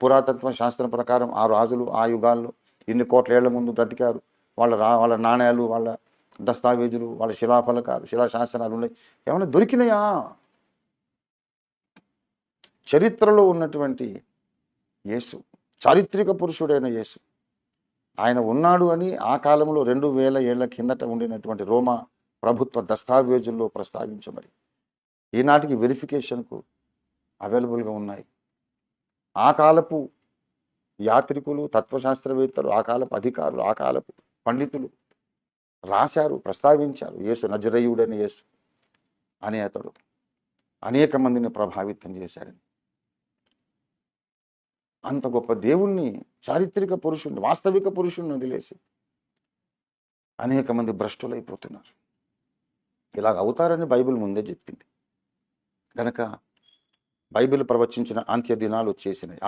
పురాతత్వ శాస్త్రం ప్రకారం ఆ రాజులు ఆ యుగాల్లో ఇన్ని కోట్ల ఏళ్ల ముందు బ్రతికారు. వాళ్ళ నాణ్యాలు, వాళ్ళ దస్తావేజులు, వాళ్ళ శిలాఫలకాలు, శిలాశాసనాలు ఉన్నాయి. ఏమైనా దొరికినాయా? చరిత్రలో ఉన్నటువంటి యేసు, చారిత్రక పురుషుడైన యేసు, ఆయన ఉన్నాడు అని ఆ కాలంలో 2000 ఏళ్ల కిందట ఉండినటువంటి రోమా ప్రభుత్వ దస్తావేజుల్లో ప్రస్తావించబడి ఈనాటికి వెరిఫికేషన్కు అవైలబుల్గా ఉన్నాయి. ఆ కాలపు యాత్రికులు, తత్వశాస్త్రవేత్తలు, ఆ కాలపు అధికారులు, ఆ కాలపు పండితులు రాశారు, ప్రస్తావించారు. యేసు నజరేయుడని యేసు అనే అతడు అనేక మందిని ప్రభావితం చేశాడని. అంత గొప్ప దేవుణ్ణి, చారిత్రక పురుషుణ్ణి, వాస్తవిక పురుషుణ్ణి వదిలేసి అనేక మంది భ్రష్టులైపోతున్నారు. ఇలాగ అవుతారని బైబిల్ ముందే చెప్పింది. కనుక బైబిల్ ప్రవచించిన అంత్య దినాలు వచ్చేసినాయి.